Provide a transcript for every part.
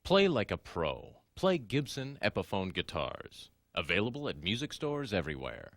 Play like a pro. Play Gibson Epiphone guitars. Available at music stores everywhere.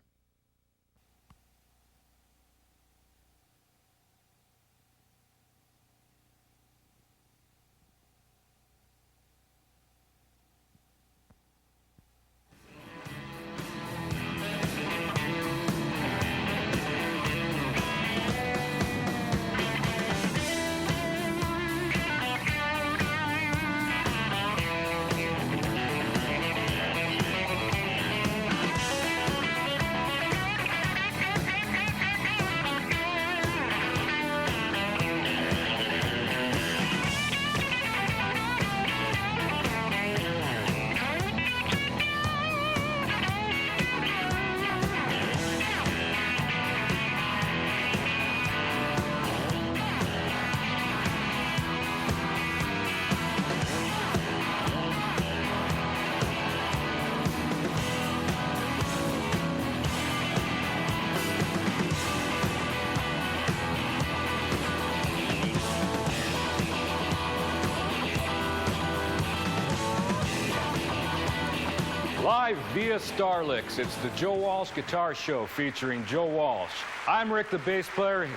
Live via StarLicks, it's the Joe Walsh Guitar Show featuring Joe Walsh. I'm Rick, the bass player.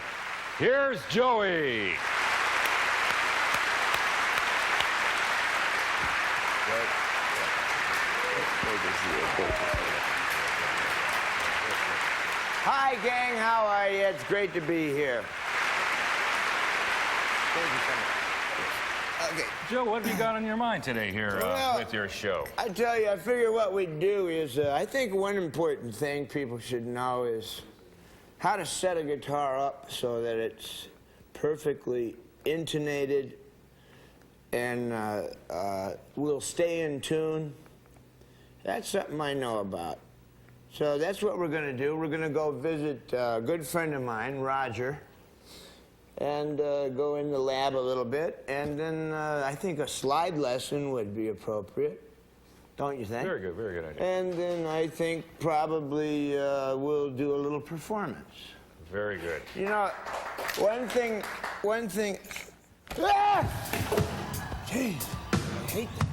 Here's Joey. Hi, gang. How are you? It's great to be here. Thank you so much. Okay. Joe, what have you got on your mind today here with your show? I tell you, I figure what we do is, I think one important thing people should know is how to set a guitar up so that it's perfectly intonated and will stay in tune. That's something I know about. So that's what we're going to do. We're going to go visit a good friend of mine, Roger, and go in the lab a little bit. And then I think a slide lesson would be appropriate. Don't you think? Very good idea. And then I think probably we'll do a little performance. Very good. You know, one thing, ah! Jeez, I hate that.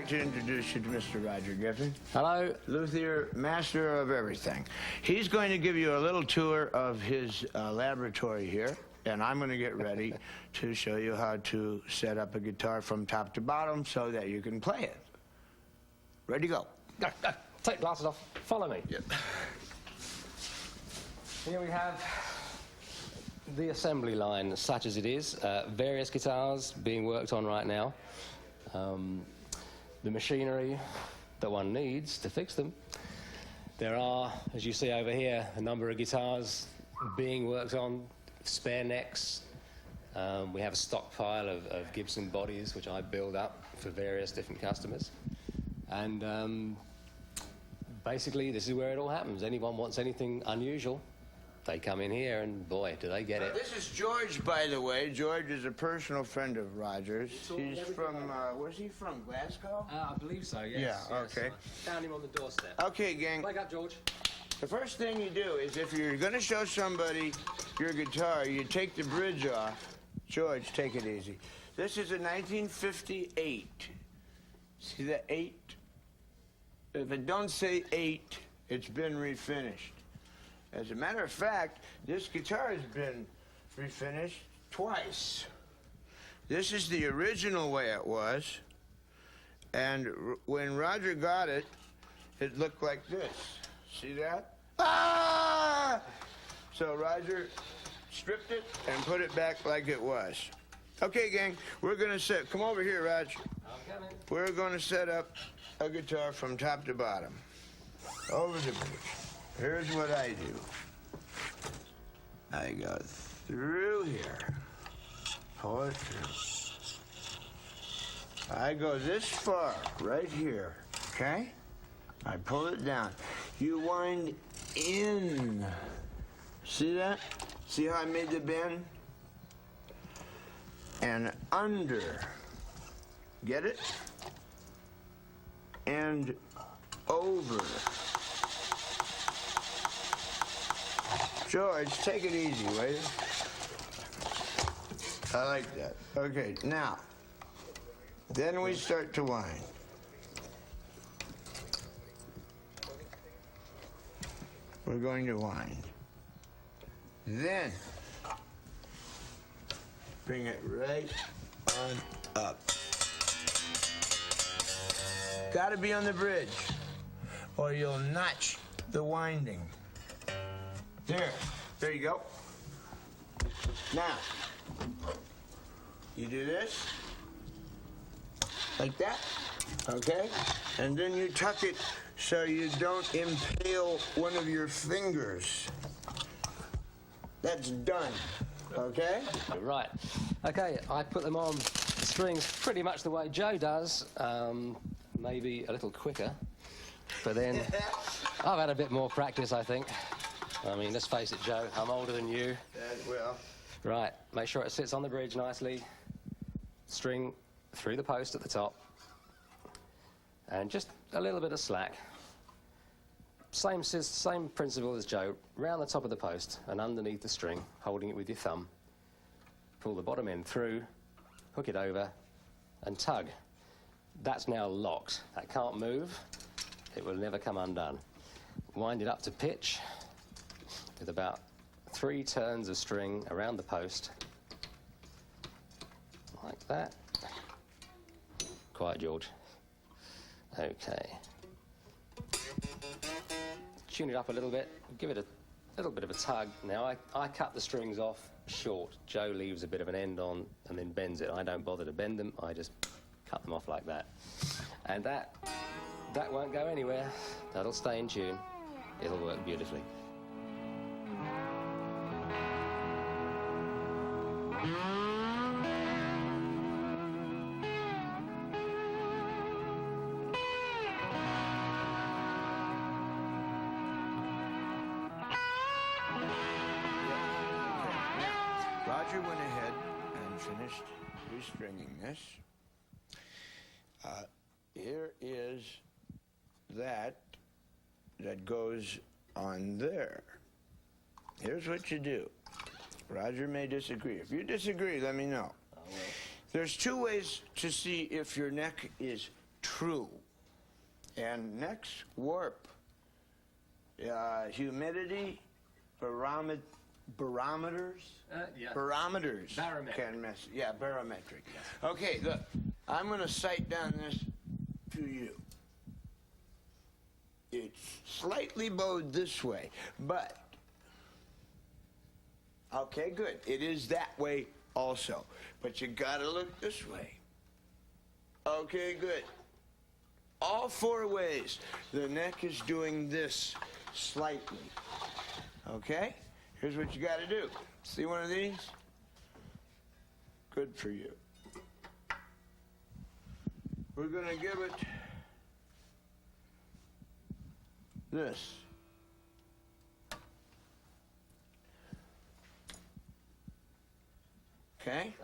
To introduce you to Mr. Roger Griffin. Hello. Luthier, master of everything. He's going to give you a little tour of his laboratory here, and I'm going to get ready to show you how to set up a guitar from top to bottom so that you can play it. Ready to go. Go. Take the glasses off. Follow me. Yep. Here we have the assembly line, such as it is. Various guitars being worked on right now. The machinery that one needs to fix them. There are, as you see over here, a number of guitars being worked on, spare necks. We have a stockpile of Gibson bodies, which I build up for various different customers. And basically, this is where it all happens. Anyone wants anything unusual, they come in here, and boy, do they get it. This is George, by the way. George is a personal friend of Roger's. He's from, where's he from, Glasgow? I believe so, yes. Yeah, yes. okay. Found him on the doorstep. Okay, gang. Wake up, George. The first thing you do is if you're going to show somebody your guitar, you take the bridge off. George, take it easy. This is a 1958. See the 8? If it don't say 8, it's been refinished. As a matter of fact, this guitar has been refinished twice. This is the original way it was, and when Roger got it, it looked like this. See that? Ah! So Roger stripped it and put it back like it was. Okay, gang, we're gonna set, come over here, Raj. I'm coming. We're gonna set up a guitar from top to bottom. Over the bridge. Here's what I do. I go through here, pull it through. I go this far, right here, okay? I pull it down. You wind in. See that? See how I made the bend? And under. Get it? And over. George, take it easy, will you? I like that. Okay, now, then we start to wind. We're going to wind. Then, bring it right on up. Gotta be on the bridge, or you'll notch the winding. There you go. Now, you do this, like that, okay? And then you tuck it so you don't impale one of your fingers. That's done, okay? Right. Okay, I put them on the strings pretty much the way Joe does, maybe a little quicker, but then I've had a bit more practice, I think. I mean, let's face it, Joe, I'm older than you. Well. Right, make sure it sits on the bridge nicely. String through the post at the top. And just a little bit of slack. Same principle as Joe. Round the top of the post and underneath the string, holding it with your thumb. Pull the bottom end through, hook it over, and tug. That's now locked. That can't move. It will never come undone. Wind it up to pitch with about 3 turns of string around the post. Like that. Quiet, George. Okay. Tune it up a little bit, give it a little bit of a tug. Now, I cut the strings off short. Joe leaves a bit of an end on and then bends it. I don't bother to bend them, I just cut them off like that. And that won't go anywhere. That'll stay in tune. It'll work beautifully. Roger went ahead and finished restringing this. Here is that goes on there. Here's what you do. Roger may disagree. If you disagree, let me know. There's 2 ways to see if your neck is true. And necks warp. Humidity, barometers. Barometers can mess. Yeah, barometric. Yes. Okay, look. I'm going to sight down this to you. It's slightly bowed this way, but okay, good. It is that way also, but you got to look this way. Okay, good. All 4 ways. The neck is doing this slightly. Okay? Here's what you got to do. See one of these? Good for you. We're going to give it this. Okay?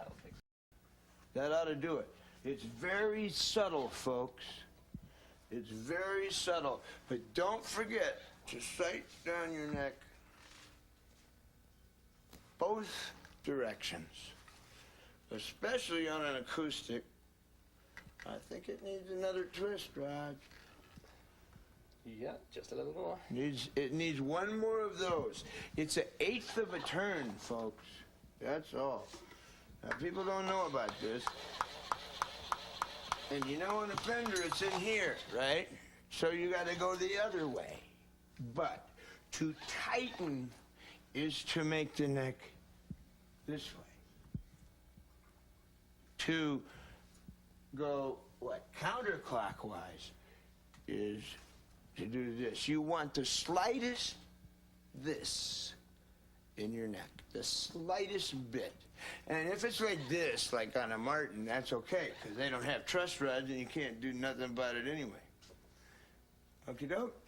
That ought to do it. It's very subtle, folks. It's very subtle. But don't forget to sight down your neck both directions, especially on an acoustic. I think it needs another twist, Rod. Yeah, just a little more. It needs 1 more of those. It's 1/8 of a turn, folks. That's all. Now, people don't know about this. And you know, on a fender, it's in here, right? So you got to go the other way. But to tighten is to make the neck this way. To go, counterclockwise is to do this. You want the slightest this in your neck, the slightest bit. And if it's like this, like on a Martin, that's okay, because they don't have truss rods and you can't do nothing about it anyway. Okie doke.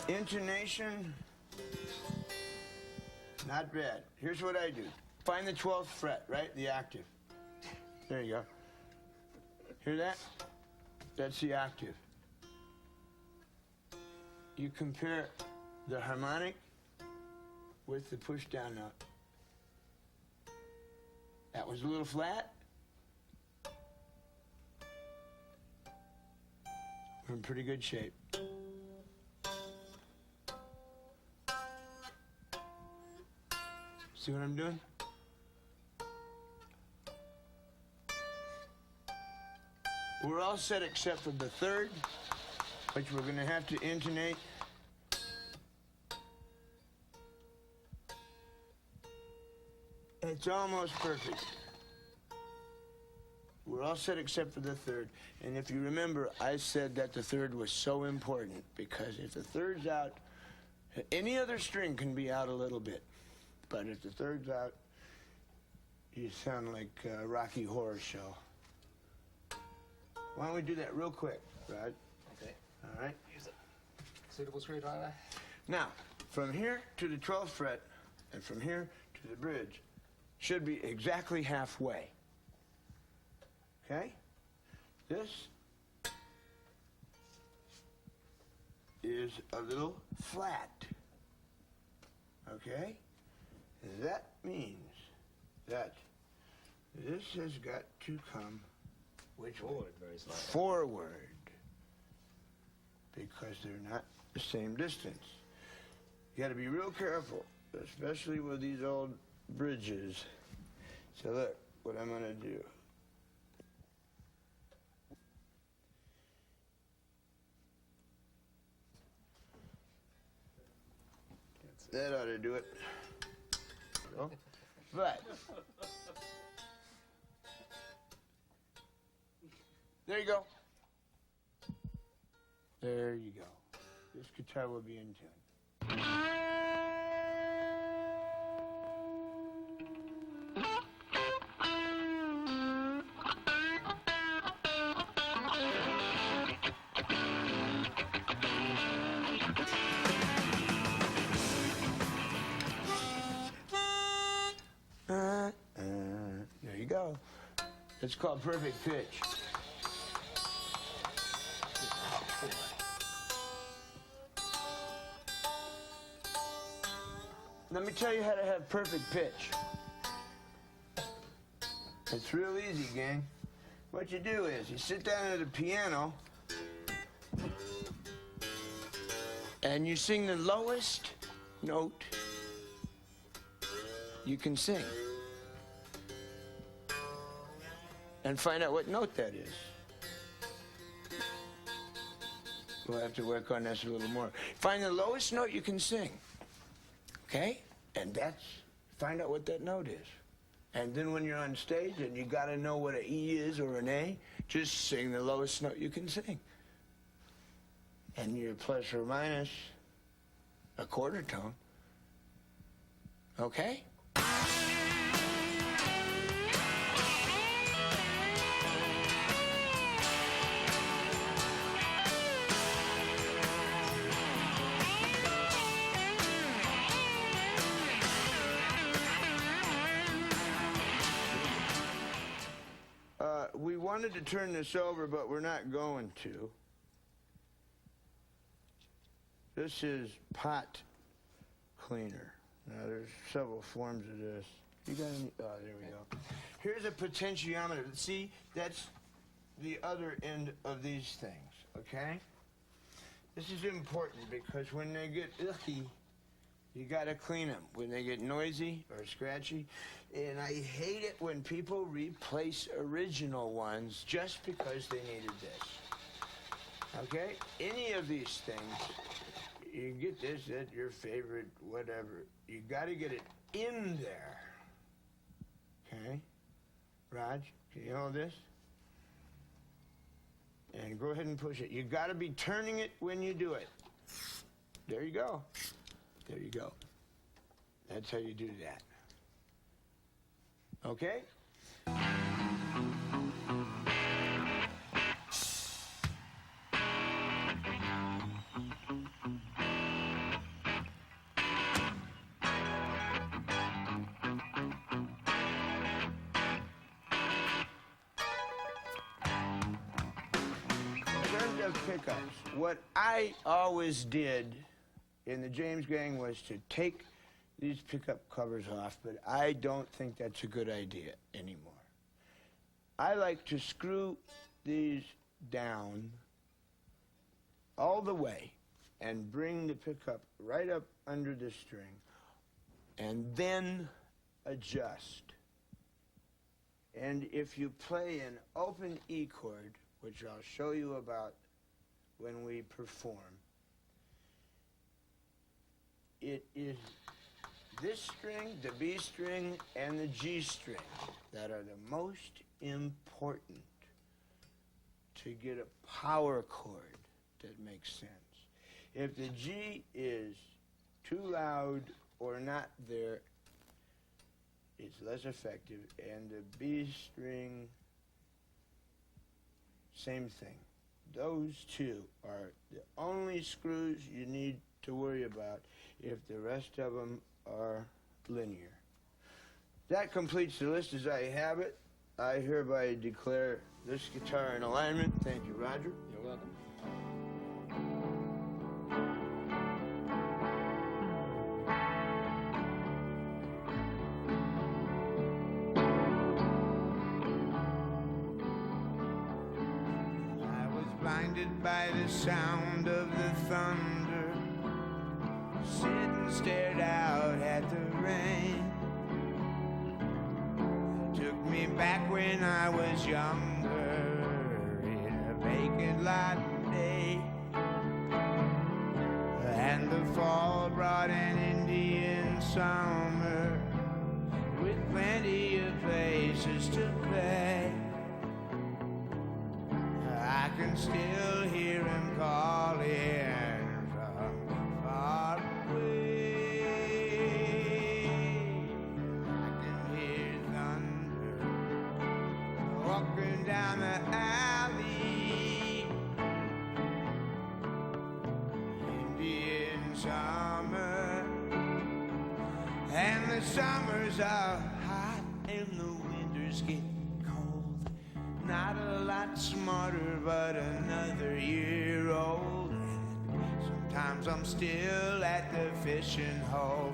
Intonation, not bad. Here's what I do. Find the 12th fret, right? The octave. There you go. Hear that? That's the octave. You compare the harmonic with the push down note. That was a little flat. We're in pretty good shape. See what I'm doing? We're all set except for the third, which we're going to have to intonate. It's almost perfect. We're all set except for the third. And if you remember, I said that the third was so important because if the third's out, any other string can be out a little bit. But if the third's out, you sound like a Rocky Horror Show. Why don't we do that real quick, Rod? Okay. All right. Use a suitable screwdriver. Now, from here to the 12th fret, and from here to the bridge, should be exactly halfway. Okay? This is a little flat. Okay? That means that this has got to come which way? Forward very slightly. Forward. Because they're not the same distance. You got to be real careful, especially with these old bridges. So look, what I'm going to do. That ought to do it. Oh. But there you go. There you go. This guitar will be in tune. There you go. It's called perfect pitch. Let me tell you how to have perfect pitch. It's real easy, gang. What you do is you sit down at a piano and you sing the lowest note you can sing. And find out what note that is. We'll have to work on this a little more. Find the lowest note you can sing. Okay? And find out what that note is. And then when you're on stage and you gotta know what an E is or an A, just sing the lowest note you can sing. And you're plus or minus a quarter tone. Okay? We wanted to turn this over, but we're not going to. This is pot cleaner. Now, there's several forms of this. You got any? Oh, there we go. Here's a potentiometer. See, that's the other end of these things, okay? This is important because when they get icky, you gotta clean them. When they get noisy or scratchy. And I hate it when people replace original ones just because they needed this. Okay? Any of these things, you get this at your favorite, whatever. You gotta get it in there. Okay? Raj, can you hold this? And go ahead and push it. You got to be turning it when you do it. There you go. There you go. That's how you do that. Okay? Pickups. What I always did in the James Gang was to take these pickup covers off, but I don't think that's a good idea anymore. I like to screw these down all the way and bring the pickup right up under the string and then adjust. And if you play an open E chord, which I'll show you about when we perform, it is this string, the B string, and the G string that are the most important to get a power chord that makes sense. If the G is too loud or not there, it's less effective, and the B string, same thing. Those two are the only screws you need to worry about if the rest of them are linear. That completes the list as I have it. I hereby declare this guitar in alignment. Thank you, Roger. You're welcome. Blinded by the sound of the thunder, sit and stared out at the rain. Took me back when I was younger, in a vacant lot day. And the fall brought an Indian summer with plenty of places to play. I can still hear him calling from far away. I can hear thunder walking down the alley. Indian summer, and the summers are hot and the winters get cold. Not a lot smarter, but another year old. Sometimes I'm still at the fishing hole,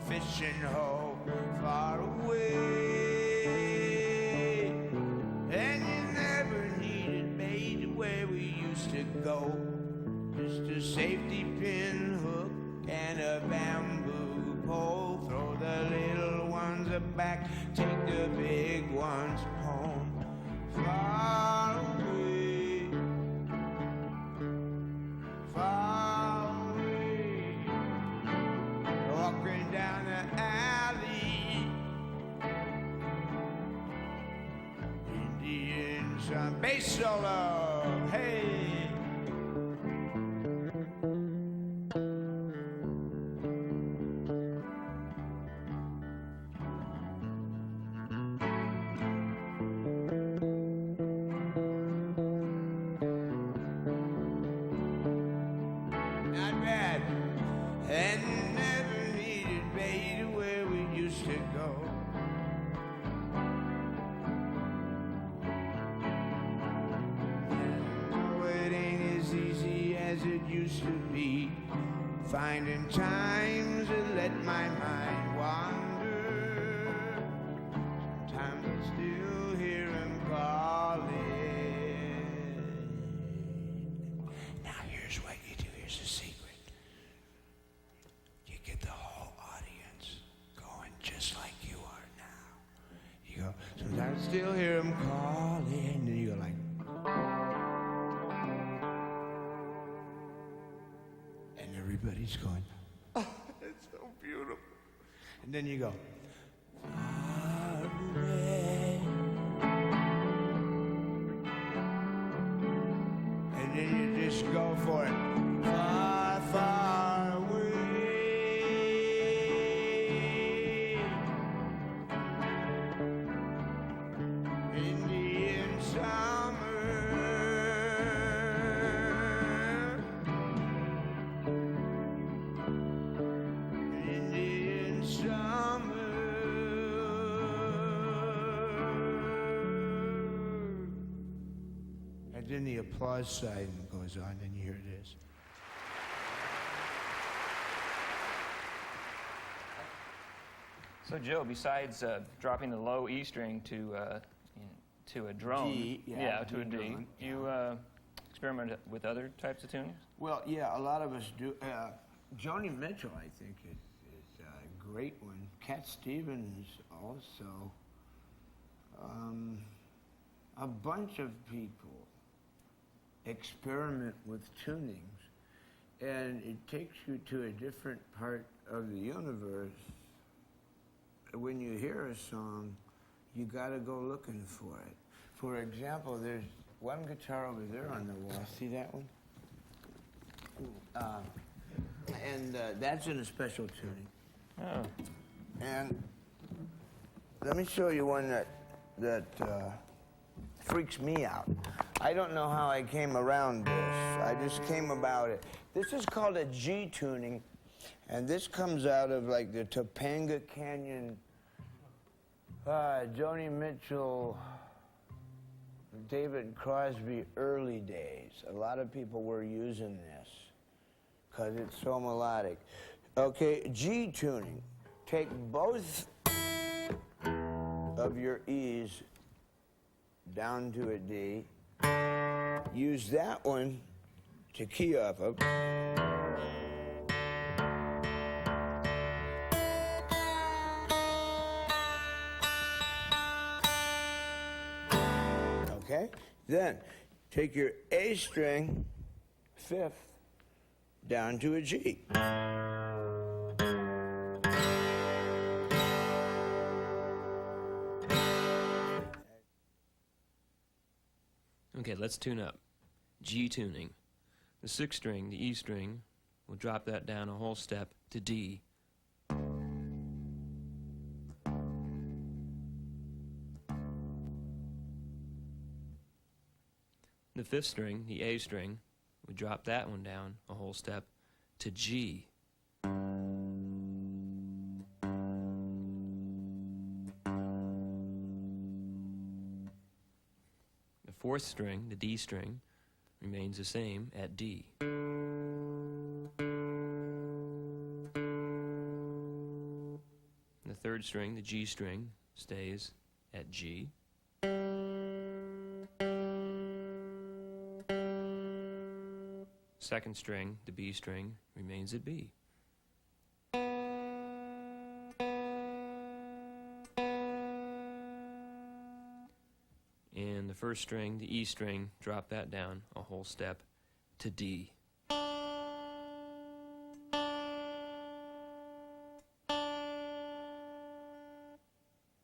far away. And you never needed bait where we used to go. Just a safety pin hook and a bamboo pole. Throw the little ones back, take the big ones home. Far away, far away, walking down the alley. Indian sun, bass solo, hey. Finding times that let my mind wander. Sometimes I still hear him calling. Now here's what you do, here's the secret. You get the whole audience going just like you are now. You go, sometimes I still hear him calling, and you go like, everybody's going, oh, it's so beautiful. And then you go, far away. And just go for it. Far, far away. Indian summer. Indian summer. And then the applause sign goes on, and here it is. So, Joe, besides dropping the low E string to a drone, G, yeah, to a D, drone, you experiment with other types of tunings? Well, yeah, a lot of us do. Joni Mitchell, I think, is a great one. Cat Stevens also. A bunch of people experiment with tunings, and it takes you to a different part of the universe. When you hear a song, you gotta go looking for it. For example, there's one guitar over there on the wall. See that one? That's in a special tuning. Oh. And let me show you one that freaks me out. I don't know how I came around this. I just came about it. This is called a G tuning, and this comes out of like the Topanga Canyon, Joni Mitchell, David Crosby early days. A lot of people were using this because it's so melodic. Okay, G tuning. Take both of your E's down to a D. Use that one to key off of. Okay? Then take your A string, fifth, down to a G. Okay, let's tune up. G tuning. The sixth string, the E string, we'll drop that down a whole step to D. The fifth string, the A string, we drop that one down a whole step to G. The fourth string, the D string, remains the same at D. The third string, the G string, stays at G. Second string, the B string, remains at B. And the first string, the E string, drop that down a whole step to D.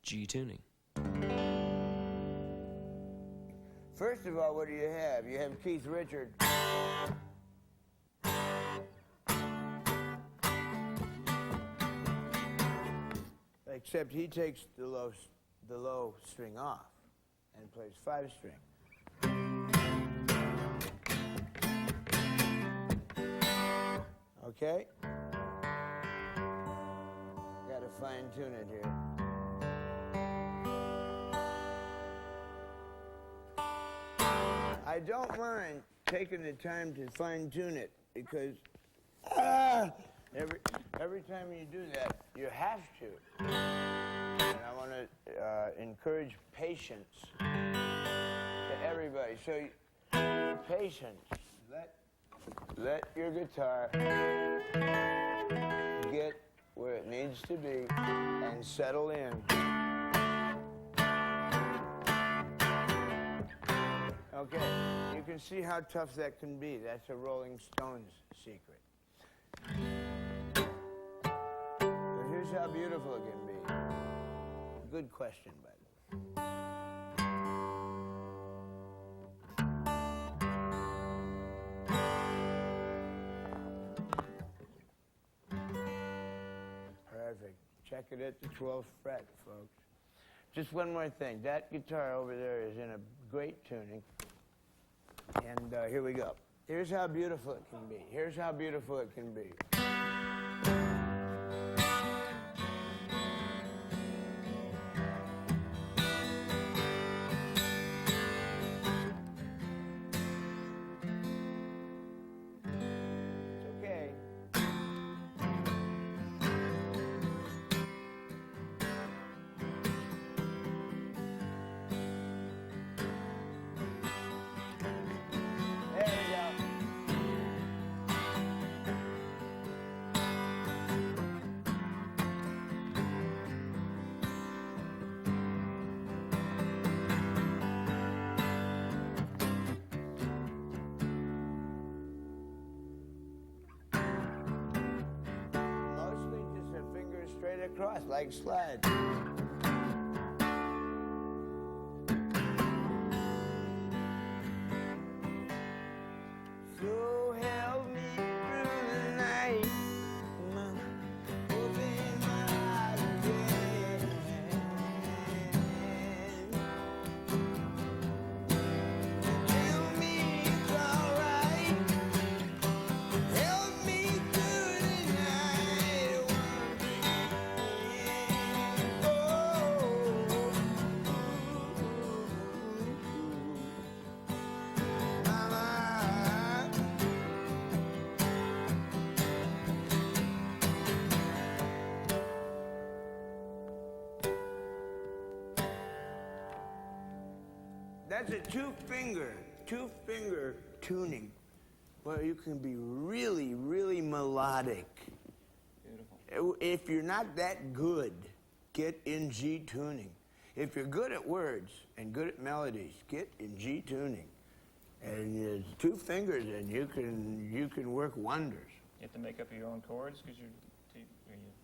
G tuning. First of all, what do you have? You have Keith Richards. Except he takes the low string off and plays five string. Okay? Gotta fine tune it here. I don't mind taking the time to fine tune it because every time you do that, you have to. And I want to encourage patience to everybody. So, patience. Let your guitar get where it needs to be and settle in. Okay, you can see how tough that can be. That's a Rolling Stones secret. But here's how beautiful it can be. Good question, by the way. check it at the 12th fret, folks. Just one more thing. That guitar over there is in a great tuning. And here we go. Here's how beautiful it can be. Here's how beautiful it can be. It's okay. There we go. Mostly just a finger straight across, like slide. So help me through the night. Open my eyes again. Tell me it's alright. Help me through the night. Mama. That's a two-finger tuning where you can be really, really melodic. Beautiful. If you're not that good, get in G tuning. If you're good at words and good at melodies, get in G tuning. And it's two fingers, and you can work wonders. You have to make up your own chords because you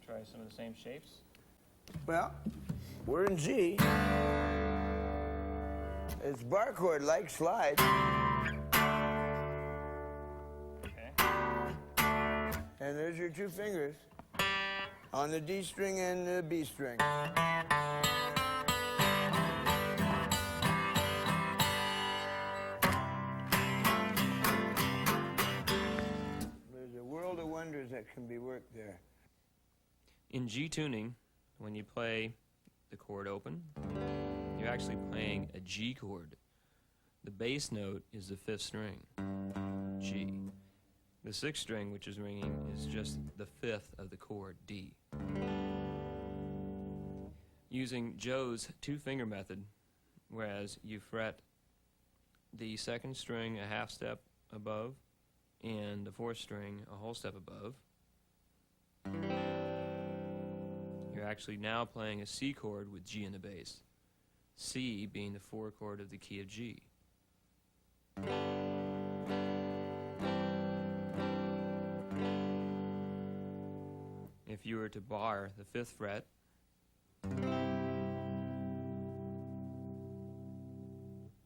try some of the same shapes. Well, we're in G. It's bar chord like slide. Okay. And there's your two fingers on the D string and the B string. There's a world of wonders that can be worked there. In G tuning, when you play the chord open, you're actually playing a G chord. The bass note is the 5th string, G. The 6th string, which is ringing, is just the 5th of the chord, D. Using Joe's two-finger method, whereas you fret the 2nd string a half step above and the 4th string a whole step above, you're actually now playing a C chord with G in the bass. C being the 4 chord of the key of G. If you were to bar the 5th fret,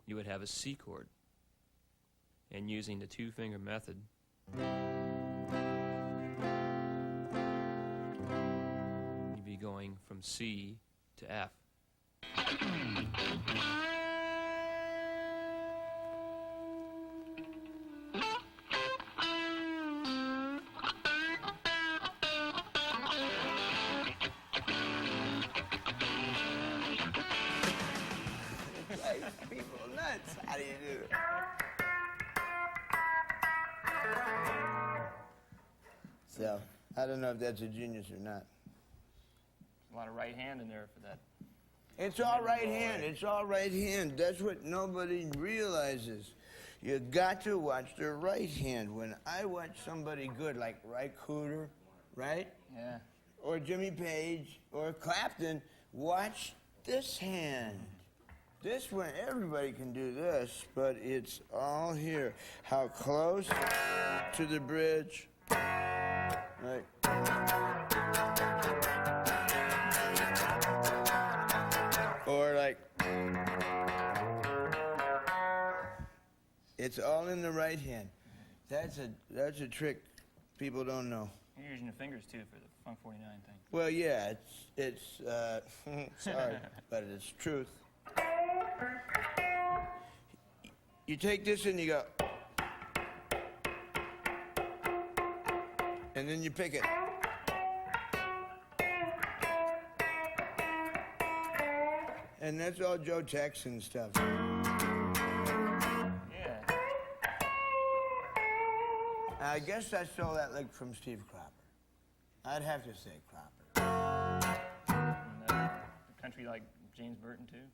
you would have a C chord. And using the two-finger method, you'd be going from C to F. People nuts. How do you do it? So, I don't know if that's a genius or not. A lot of right hand in there for that. It's all right hand. It's all right hand. That's what nobody realizes. You got to watch the right hand. When I watch somebody good, like Ry Cooder, right? Yeah. Or Jimmy Page, or Clapton, watch this hand. This one, everybody can do this, but it's all here. How close to the bridge, right? Or like, it's all in the right hand. That's a trick people don't know. You're using your fingers too for the Funk 49 thing. Well, yeah, it's sorry, but it's truth. You take this and you go, and then you pick it. And that's all Joe Jackson stuff. Yeah. I guess I stole that lick from Steve Cropper. I'd have to say Cropper. And, the country like James Burton too.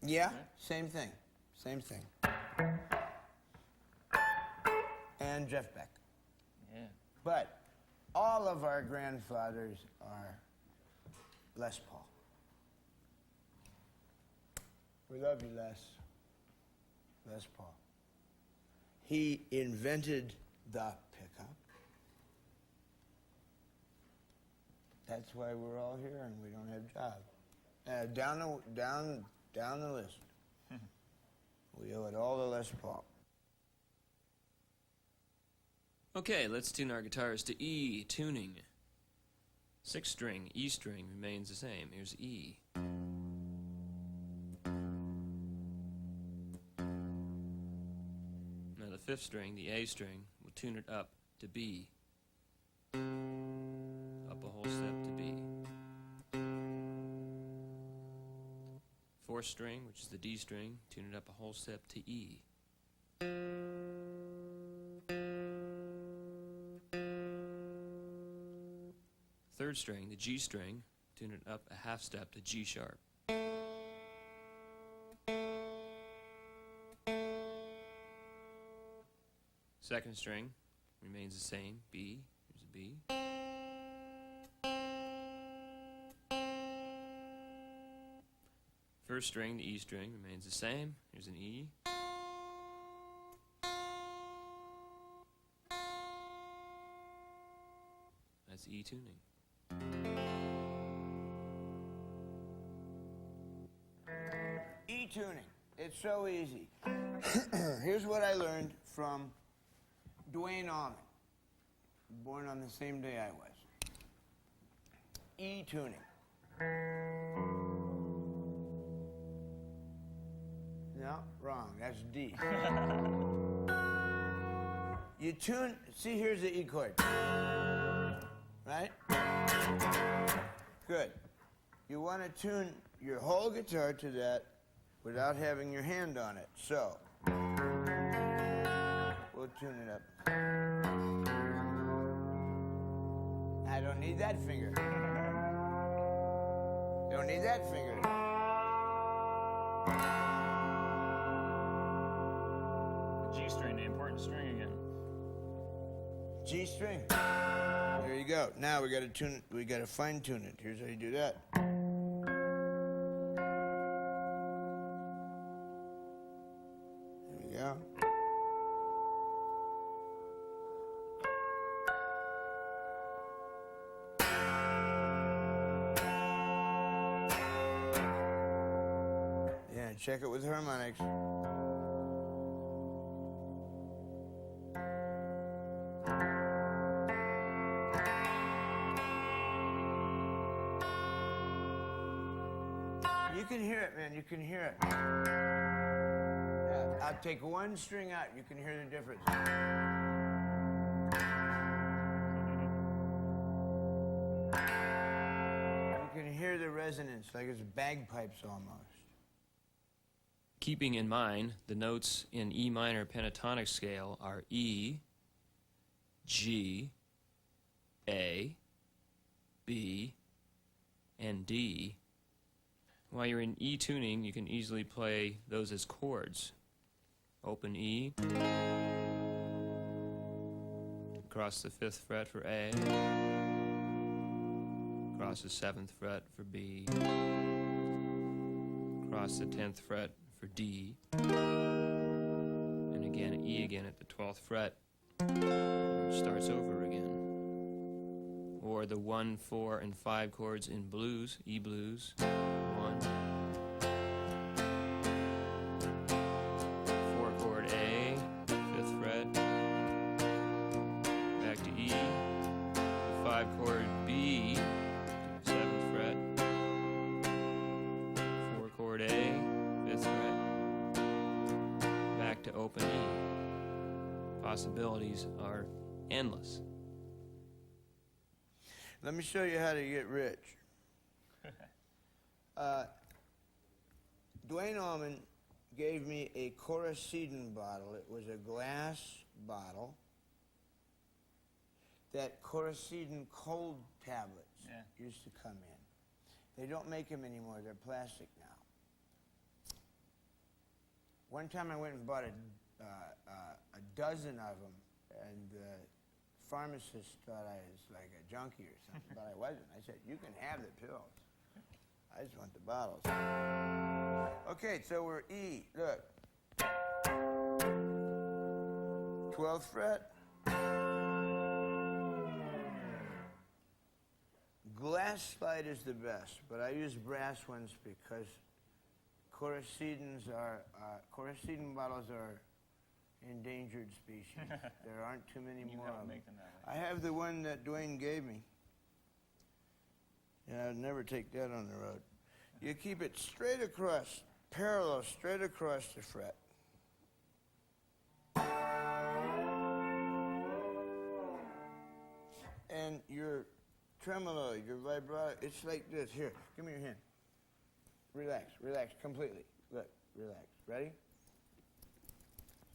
Yeah, same thing. Same thing. And Jeff Beck. Yeah. But all of our grandfathers are Les Paul. We love you, Les. Les Paul. He invented the pickup. That's why we're all here and we don't have jobs. Down the list. We owe it all to Les Paul. Okay, let's tune our guitars to E tuning. 6th string, E string remains the same. Here's E. Now the 5th string, the A string, we'll tune it up to B. Up a whole step to B. 4th string, which is the D string, tune it up a whole step to E. 3rd string, the G string, tune it up a half step to G sharp. 2nd string remains the same, B, here's a B. 1st string, the E string, remains the same, here's an E. That's E tuning. E-tuning. It's so easy. Here's what I learned from Dwayne Allman, born on the same day I was. E-tuning. No, wrong. That's D. You tune, see, here's the E chord. Right? Good. You want to tune your whole guitar to that without having your hand on it. So, we'll tune it up. I don't need that finger. Don't need that finger. The G string, the important string again. G string. There you go. Now we gotta tune it, we gotta fine tune it. Here's how you do that. There we go. Yeah, check it with harmonics. You can hear it, man. You can hear it. Yeah, I'll take one string out. You can hear the difference. You can hear the resonance, like it's bagpipes almost. Keeping in mind, the notes in E minor pentatonic scale are E, G, A, B, and D. While you're in E tuning, you can easily play those as chords. Open E, across the 5th fret for A, across the 7th fret for B, across the 10th fret for D, and again E again at the 12th fret, which starts over again. Or the 1, 4, and 5 chords in blues, E blues, 1, 4 chord A, 5th fret, back to E, possibilities are endless. Let me show you how to get rich. Dwayne Allman gave me a Coracidin bottle. It was a glass bottle that Coracidin cold tablets used to come in. They don't make them anymore. They're plastic now. One time I went and bought a dozen of them, and the pharmacist thought I was like a junkie or something, but I wasn't. I said, you can have the pills. I just want the bottles. Okay, so we're E. Look. 12th fret. Glass slide is the best, but I use brass ones because Coracidin bottles are endangered species. There aren't too many more of them. Make them that way. I have the one that Dwayne gave me. Yeah, I'd never take that on the road. You keep it straight across, parallel, straight across the fret. And your tremolo, your vibrato, it's like this. Here, give me your hand. Relax, relax completely. Look, relax. Ready?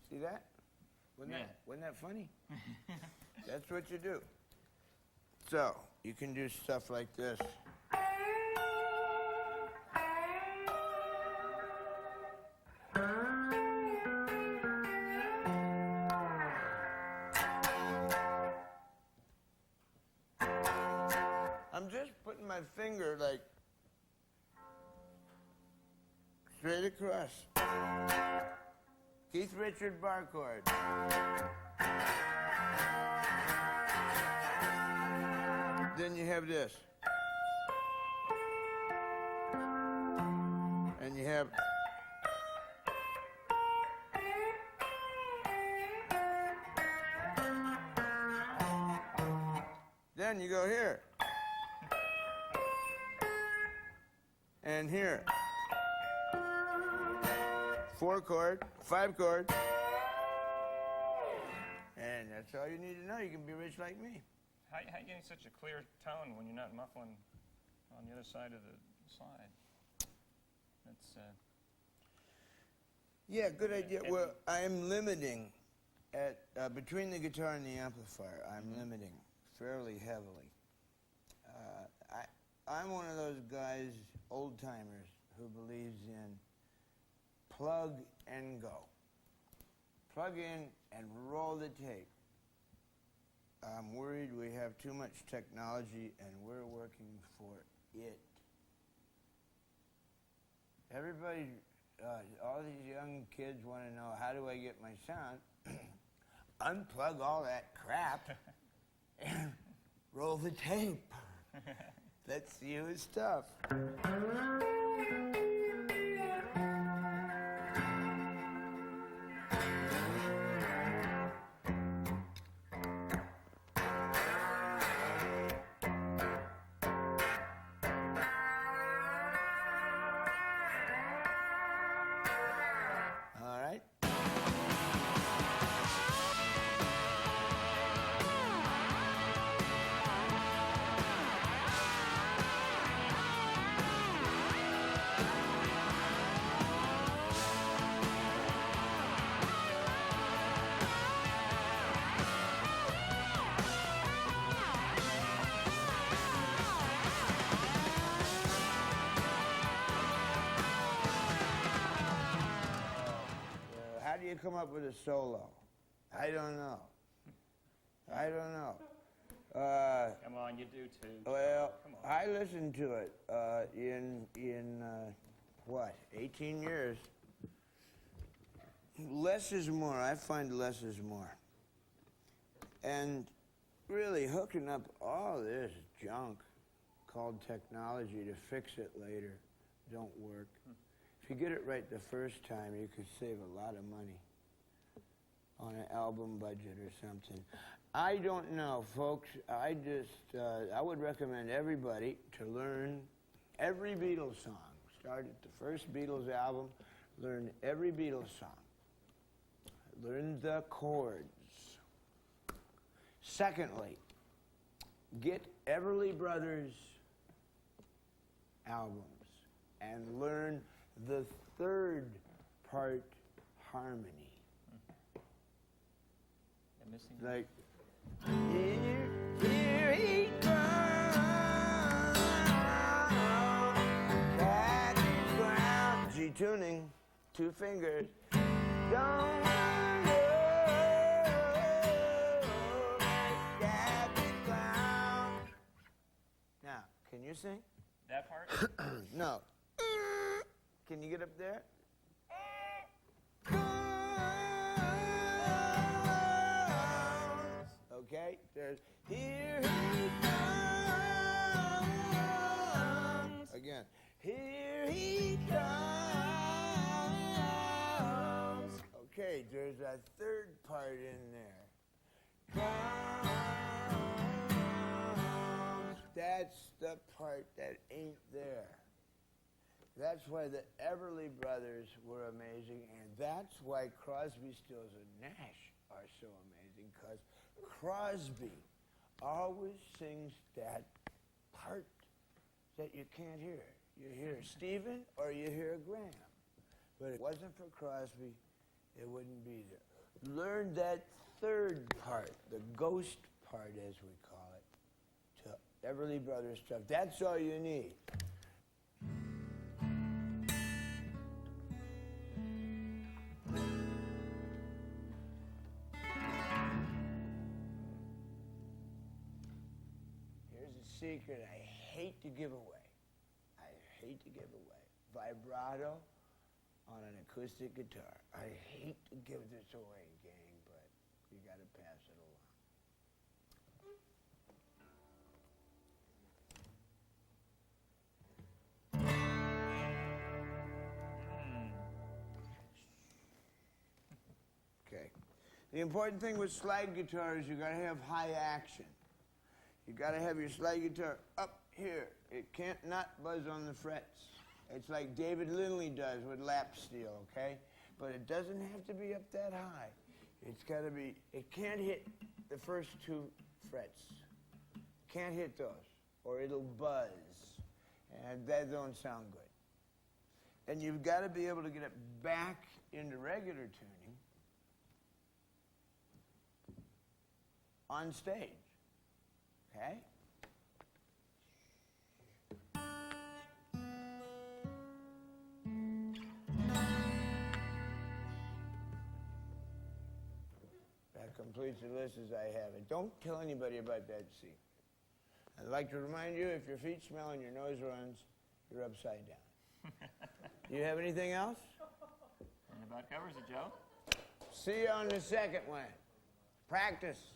See that? Wasn't that funny? That's what you do. So, you can do stuff like this. I'm just putting my finger like straight across. Keith Richard bar chord. Then you have this. And you have... Then you go here. And here. 4 chord, 5 chord. And that's all you need to know. You can be rich like me. How you getting such a clear tone when you're not muffling on the other side of the slide? That's Yeah, good idea. Well, I am limiting at between the guitar and the amplifier. I'm limiting fairly heavily. I'm one of those guys, old timers, who believes in plug and go. Plug in and roll the tape. I'm worried we have too much technology and we're working for it. Everybody, all these young kids want to know, how do I get my sound? Unplug all that crap and roll the tape. Let's see who's tough. All right. How do you come up with a solo? I don't know. I don't know. come on, you do too. Well, Come on. I listened to it in what, 18 years. Less is more. I find less is more. And really hooking up all this junk called technology to fix it later don't work. If you get it right the first time, you could save a lot of money on an album budget or something. I don't know, folks. I would recommend everybody to learn every Beatles song. Start at the first Beatles album, learn every Beatles song. Learn the chords. Secondly, get Everly Brothers albums and learn the third part harmony. I'm missing. Like, here he comes, back to ground. G tuning, 2 fingers. Don't wonder, back to ground. Now, can you sing? That part? No. Can you get up there? Okay, there's here he comes. Again, here he comes. Okay, there's a third part in there. Comes. That's the part that ain't there. That's why the Everly Brothers were amazing, and that's why Crosby, Stills, and Nash are so amazing, because Crosby always sings that part that you can't hear. You hear Stephen or you hear Graham. But if it wasn't for Crosby, it wouldn't be there. Learn that third part, the ghost part, as we call it, to Everly Brothers stuff. That's all you need. Secret I hate to give away. I hate to give away. Vibrato on an acoustic guitar. I hate to give this away, gang, but you got to pass it along. Okay. The important thing with slide guitar is you got to have high action. You got to have your slide guitar up here. It can't not buzz on the frets. It's like David Lindley does with lap steel, okay? But it doesn't have to be up that high. It's got to be, it can't hit the first 2 frets. Can't hit those, or it'll buzz. And that don't sound good. And you've got to be able to get it back into regular tuning on stage. Okay? That completes the list as I have it. Don't tell anybody about that secret. I'd like to remind you, if your feet smell and your nose runs, you're upside down. You have anything else? And about covers it, Joe. See you on the second one. Practice.